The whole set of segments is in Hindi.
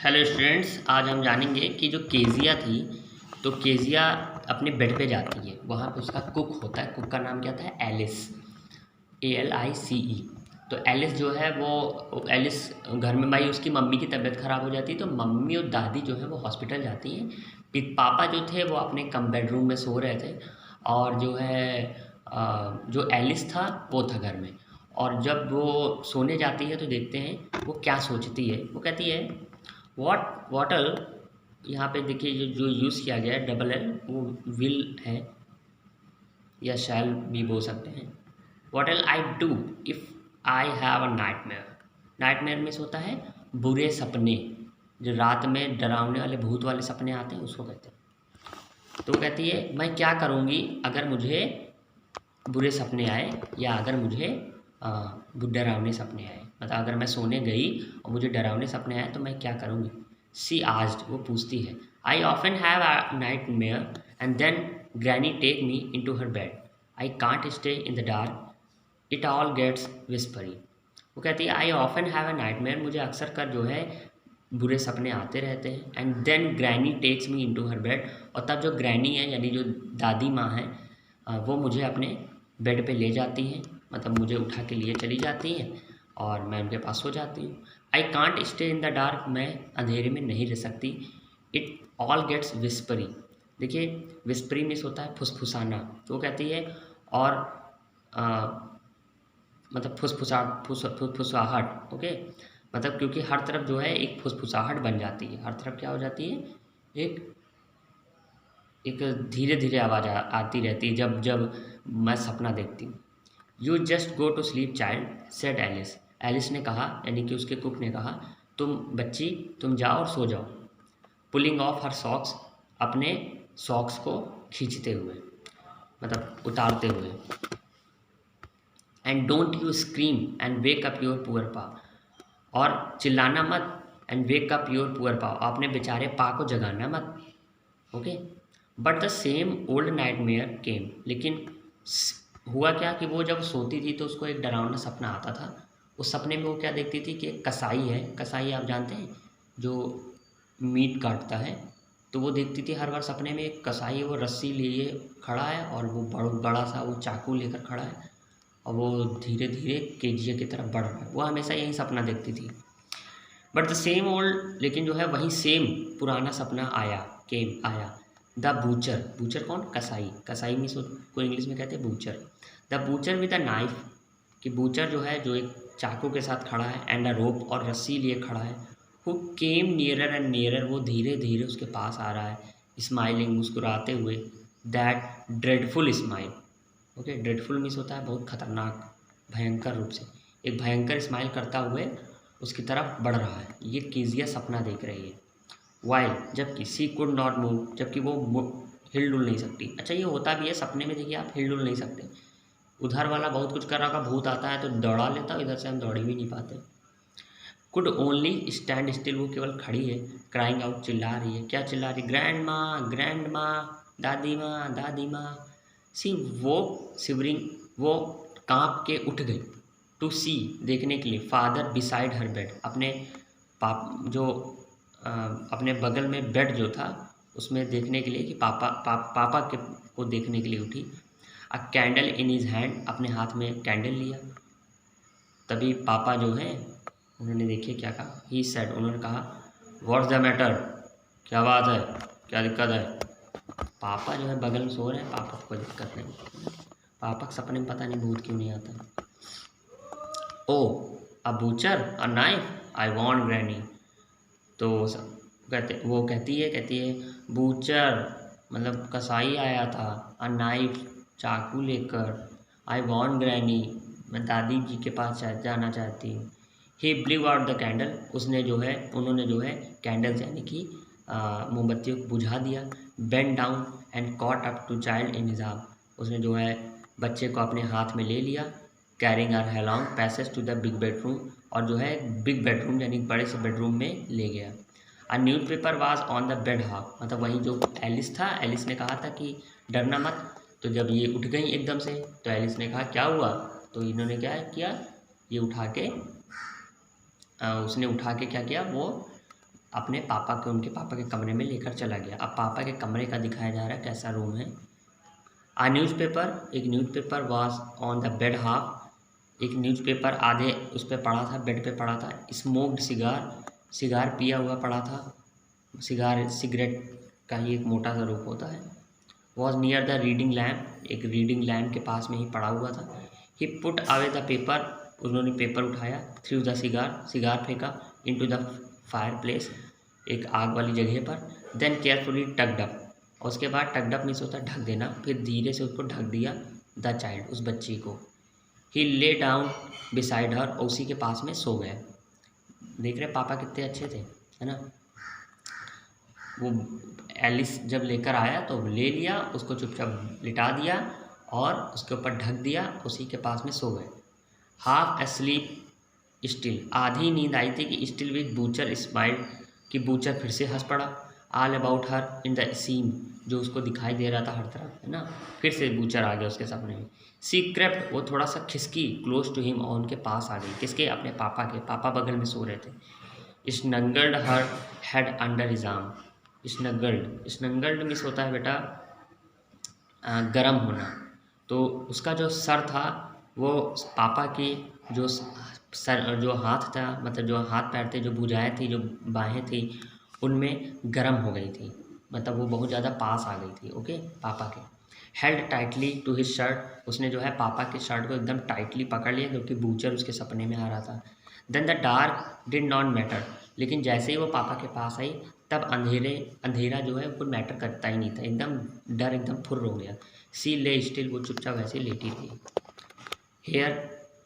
हेलो स्टूडेंट्स, आज हम जानेंगे कि जो केजिया थी तो केजिया अपने बेड पे जाती है। वहाँ पे उसका कुक होता है। कुक का नाम क्या था? Alice, ALICE। तो एलिस जो है वो एलिस घर में भाई उसकी मम्मी की तबीयत ख़राब हो जाती है, तो मम्मी और दादी जो है वो हॉस्पिटल जाती हैं। पापा जो थे वो अपने कम बेडरूम में सो रहे थे, और जो है जो एलिस था वो था घर में। और जब वो सोने जाती है तो देखते हैं वो क्या सोचती है। वो कहती है वॉटल, यहाँ पे देखिए जो यूज़ किया गया है डबल एल, वो विल है या शैल भी बोल सकते हैं। What L I do if I have a nightmare. Nightmare means होता है बुरे सपने, जो रात में डरावने वाले भूत वाले सपने आते हैं उसको कहते हैं। तो वो कहती है मैं क्या करूँगी अगर मुझे बुरे सपने आए, या अगर मुझे डरावने सपने आए, मतलब अगर मैं सोने गई और मुझे डरावने सपने आए तो मैं क्या करूँगी। सी आस्क्ड, वो पूछती है। I often have a nightmare and then granny take me in to her bed. I can't stay in the dark, it all gets whispery. वो कहती है I often have a nightmare, मुझे अक्सर कर जो है बुरे सपने आते रहते हैं। And then granny takes me in to her bed, और तब जो ग्रैनी है यानी जो दादी माँ है वो मुझे अपने बेड पे ले जाती हैं, मतलब मुझे उठा के लिए चली जाती हैं और मैं उनके पास सो जाती हूँ। I can't stay in the dark, मैं अंधेरे में नहीं रह सकती। It all gets whispery. देखिए विस्परी मीन्स होता है फुसफुसाना। तो वो कहती है और मतलब फुसफुसाहट, ओके, मतलब क्योंकि हर तरफ जो है एक फुसफुसाहट बन जाती है, हर तरफ क्या हो जाती है, एक एक धीरे धीरे आवाज़ आती रहती है जब जब मैं सपना देखती हूँ। You just go to sleep child, said Alice. Alice ने कहा, यानी कि उसके कुक ने कहा, तुम बच्ची तुम जाओ और सो जाओ। पुलिंग ऑफ हर सॉक्स, अपने सॉक्स को खींचते हुए, मतलब उतारते हुए। And don't you scream and wake up your poor pa, और चिल्लाना मत। And wake up your poor pa, अपने बेचारे पा को जगाना मत, okay. But the same old nightmare came, लेकिन हुआ क्या कि वो जब सोती थी तो उसको एक डरावना सपना आता था। उस सपने में वो क्या देखती थी कि एक कसाई है, कसाई आप जानते हैं जो मीट काटता है। तो वो देखती थी हर बार सपने में एक कसाई है, वो रस्सी लिए खड़ा है और वो बड़ा सा वो चाकू लेकर खड़ा है, और वो धीरे धीरे केजिया की तरफ बढ़ रहा है। वो हमेशा यही सपना देखती थी। बट द सेम ओल्ड, लेकिन जो है वही सेम पुराना सपना आया, केम आया। द बूचर, बूचर कौन? कसाई। कसाई मीन्स को इंग्लिश में कहते हैं butcher. The butcher with a knife, कि बूचर जो है जो एक चाकू के साथ खड़ा है, एंड अ रोप, और रस्सी लिए खड़ा है। Who came nearer and nearer, वो धीरे धीरे उसके पास आ रहा है, स्माइलिंग, मुस्कुराते हुए। That dreadful smile, okay, dreadful means होता है बहुत खतरनाक, भयंकर रूप से, एक भयंकर स्माइल करता हुए उसकी तरफ बढ़ रहा है। ये केजिया सपना देख रही है। वाइल, जबकि सी कुड नॉट मूव, जबकि वो हिल डुल नहीं सकती। अच्छा ये होता भी है सपने में, देखिए आप हिल डुल नहीं सकते। उधर वाला बहुत कुछ कर रहा होगा, भूत आता है तो दौड़ा लेता, इधर से हम दौड़ भी नहीं पाते। कुड ओनली स्टैंड स्टिल, वो केवल खड़ी है। क्राइंग आउट, चिल्ला रही है। क्या चिल्ला रही? ग्रैंड माँ, दादी माँ, दादी माँ। सी वो शिवरिंग, वो कांप के उठ गई। टू सी, देखने के लिए। फादर बिसाइड हर बेड, अपने अपने बगल में बेड जो था उसमें देखने के लिए, कि पापा के को देखने के लिए उठी। अ कैंडल इन हिज हैंड, अपने हाथ में कैंडल लिया। तभी पापा जो हैं उन्होंने देखिए क्या कहा। ही सेड, उन्होंने कहा व्हाट्स द मैटर, क्या बात है, क्या दिक्कत है। पापा जो है बगल में सो रहे हैं, पापा को कोई दिक्कत नहीं। पापा के सपने में पता नहीं भूत क्यों नहीं आता। Oh a butcher a knife, I want granny. तो वो कहती है बूचर मतलब कसाई आया था, अ नाइफ, चाकू लेकर, आई वांट ग्रैनी, मैं दादी जी के पास जाना चाहती हूँ। ही ब्लीव आउट द कैंडल, उन्होंने जो है कैंडल्स यानी कि मोमबत्तियों को बुझा दिया। Bend down and caught up to child in his arm, उसने जो है बच्चे को अपने हाथ में ले लिया। Carrying her along passage to the big bedroom, और जो है बिग बेडरूम यानी बड़े से बेडरूम में ले गया। A news paper was on the bed half, मतलब वही जो एलिस था, एलिस ने कहा था कि डरना मत। तो जब ये उठ गई एकदम से तो एलिस ने कहा क्या हुआ। तो इन्होंने क्या किया, ये उठा के उसने उठा के क्या किया, वो अपने पापा के उनके पापा के कमरे में लेकर चला गया। अब पापा के कमरे का दिखाया जा रहा है कैसा रूम है। एक newspaper was on the bed half. एक न्यूज़पेपर आधे उस पर पड़ा था, बेड पे पड़ा था। स्मोक्ड सिगार पिया हुआ पड़ा था। सिगरेट का ही एक मोटा सा रूप होता है। Was near the reading lamp, एक रीडिंग लैम्प के पास में ही पड़ा हुआ था। ही पुट अवे द पेपर, उन्होंने पेपर उठाया। थ्रू द सिगार फेंका। इनटू द फायर प्लेस, एक आग वाली जगह पर। देन केयरफुली टक्ड अप, और उसके बाद टक्ड अप मीन्स होता है ढक देना, फिर धीरे से उसको ढक दिया। द चाइल्ड, उस बच्ची को। ही ले डाउन बिसाइड हर, और उसी के पास में सो गए। देख रहे पापा कितने अच्छे थे, है ना। वो एलिस जब लेकर आया तो ले लिया, उसको चुपचाप लिटा दिया और उसके ऊपर ढक दिया, उसी के पास में सो गए। हाफ एस्लीप स्टिल, आधी नींद आई थी कि स्टिल विद बूचर स्माइल, कि बूचर फिर से हंस पड़ा। All about her in the scene, जो उसको दिखाई दे रहा था हर तरफ, है ना। फिर से बूचर आ गया उसके सपने में। सी क्रेप्ट, वो थोड़ा सा खिसकी। क्लोज टू हिम, और उनके पास आ गई। किसके? अपने पापा के। पापा बगल में सो रहे थे। स्नगल्ड हर head under his arm. Snuggled miss होता है बेटा गरम होना। तो उसका जो सर था वो पापा की जो सर, जो हाथ था, मतलब जो हाथ पैर थे, जो भुजाएं थी, जो बाहें थी, उनमें गर्म हो गई थी, मतलब वो बहुत ज़्यादा पास आ गई थी। ओके, पापा के। Held tightly to his shirt, उसने जो है पापा के शर्ट को एकदम टाइटली पकड़ लिया, क्योंकि बूचर उसके सपने में आ रहा था। Then the dark did not matter, लेकिन जैसे ही वो पापा के पास आई तब अंधेरा जो है वो मैटर करता ही नहीं था, एकदम डर एकदम फुर्र हो गया। सी ले स्टिल, वो चुपचाप वैसे लेटी थी। हेयर,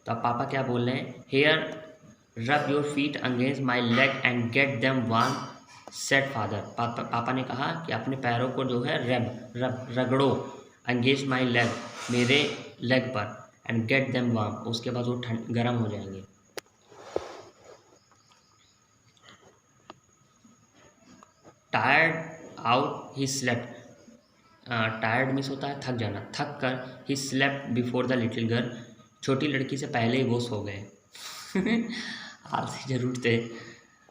तो अब पापा क्या बोल रहे हैं? Here rub your feet against my leg and get them warm, said father. पापा ने कहा कि अपने पैरों को जो है रगड़ो, अगेंस्ट माई लेग, मेरे लेग पर, एंड गेट देम वार्म, उसके बाद वो गर्म हो जाएंगे। Tired out he slept, tired means होता है थक जाना, थक कर ही slept before the little girl, छोटी लड़की से पहले ही वो सो गए। आलसी जरूर थे।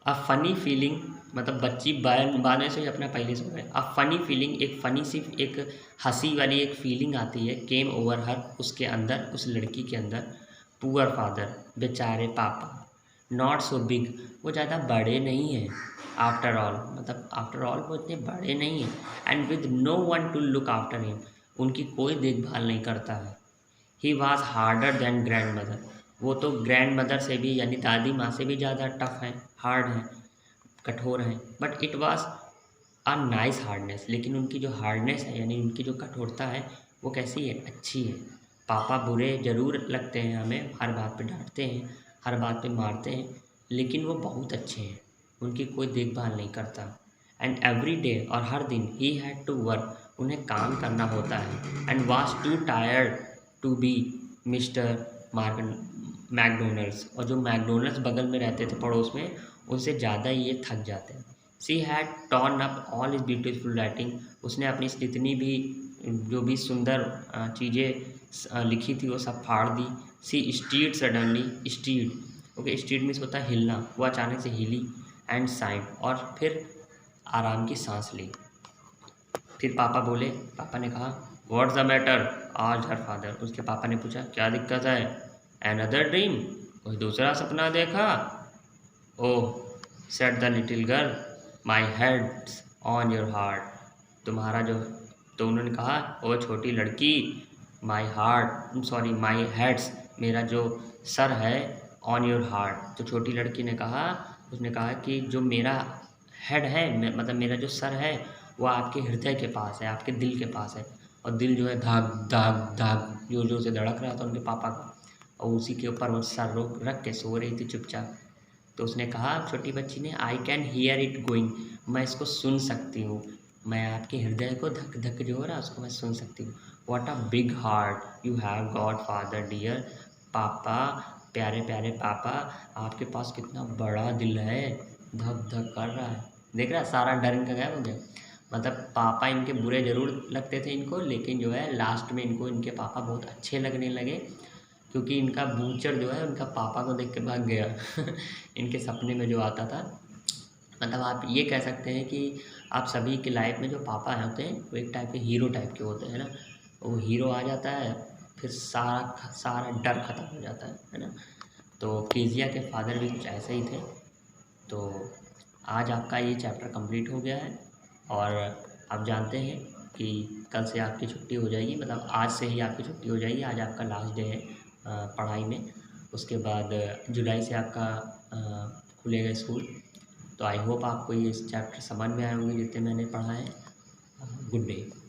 अ फनी फीलिंग, मतलब बच्ची बाद से ही अपना पहले सो गए। अ फनी फीलिंग, एक फनी सी, एक हंसी वाली एक फीलिंग आती है, केम ओवर हर, उसके अंदर, उस लड़की के अंदर। पुअर फादर, बेचारे पापा। नॉट सो बिग, वो ज़्यादा बड़े नहीं हैं। आफ्टर ऑल, मतलब आफ्टर ऑल वो इतने बड़े नहीं हैं। And with no one to look after him, उनकी कोई देखभाल नहीं करता है। He was harder than grandmother, वो तो ग्रैंड मदर से भी, यानी दादी माँ से भी ज़्यादा टफ हैं, हार्ड हैं, कठोर हैं। But it was a nice hardness, लेकिन उनकी जो हार्डनेस है, यानी उनकी जो कठोरता है, वो कैसी है? अच्छी है। पापा बुरे ज़रूर लगते हैं हमें, हर बात पे डांटते हैं, हर बात पे मारते हैं, लेकिन वो बहुत अच्छे हैं, उनकी कोई देखभाल नहीं करता। एंड एवरी डे, और हर दिन, ही हैड टू वर्क, उन्हें काम करना होता है। And was too tired to be Mister McDonalds, और जो मैकडोनल्ड्स बगल में रहते थे पड़ोस में, उनसे ज़्यादा ही ये थक जाते हैं। She had torn up all is beautiful writing, उसने अपनी जितनी भी जो भी सुंदर चीज़ें लिखी थी वो सब फाड़ दी। She stirred suddenly, stirred, okay, stirred means होता है हिलना, वो अचानक से हिली। एंड साइन, और फिर आराम की सांस ली। फिर पापा बोले, पापा ने कहा व्हाट्स द मैटर, आज हर फादर, उसके पापा ने पूछा क्या दिक्कत है? एनदर ड्रीम, कोई दूसरा सपना देखा? Oh, said the little girl, my head's on your heart, तुम्हारा जो, तो उन्होंने कहा ओ छोटी लड़की, माई हेड्स, मेरा जो सर है, ऑन योर हार्ट, तो छोटी लड़की ने कहा, उसने कहा कि जो मेरा हेड है, मतलब मेरा जो सर है, वो आपके हृदय के पास है, आपके दिल के पास है। और दिल जो है धाक धाक धाक जोर जोर से धड़क रहा था उनके पापा का, और उसी के ऊपर वो सर रख के सो रही थी चुपचाप। तो उसने कहा, छोटी बच्ची ने, I can hear it going, मैं इसको सुन सकती हूँ, मैं आपके हृदय को धक धक जो हो रहा है उसको मैं सुन सकती हूँ। What a big heart you have God father dear, पापा, प्यारे प्यारे पापा, आपके पास कितना बड़ा दिल है, धक धक कर रहा है। देख रहा है, सारा डर इनका गायब हो गया। मतलब पापा इनके बुरे ज़रूर लगते थे इनको, लेकिन जो है लास्ट में इनको इनके पापा बहुत अच्छे लगने लगे, क्योंकि इनका बूचर जो है उनका पापा को देख के भाग गया। इनके सपने में जो आता था मतलब आप ये कह सकते हैं कि आप सभी की लाइफ में जो पापा होते हैं वो एक टाइप के हीरो टाइप के होते हैं ना। वो हीरो आ जाता है, फिर सारा सारा डर ख़त्म हो जाता है ना। तो केजिया के फादर भी कुछ ऐसे ही थे। तो आज आपका ये चैप्टर कंप्लीट हो गया है, और आप जानते हैं कि कल से आपकी छुट्टी हो जाएगी, मतलब आज से ही आपकी छुट्टी हो जाएगी। आज आपका लास्ट डे है पढ़ाई में। उसके बाद जुलाई से आपका खुलेगा स्कूल। तो आई होप आपको ये चैप्टर समझ में आए होंगे जितने मैंने पढ़ा है। Good day.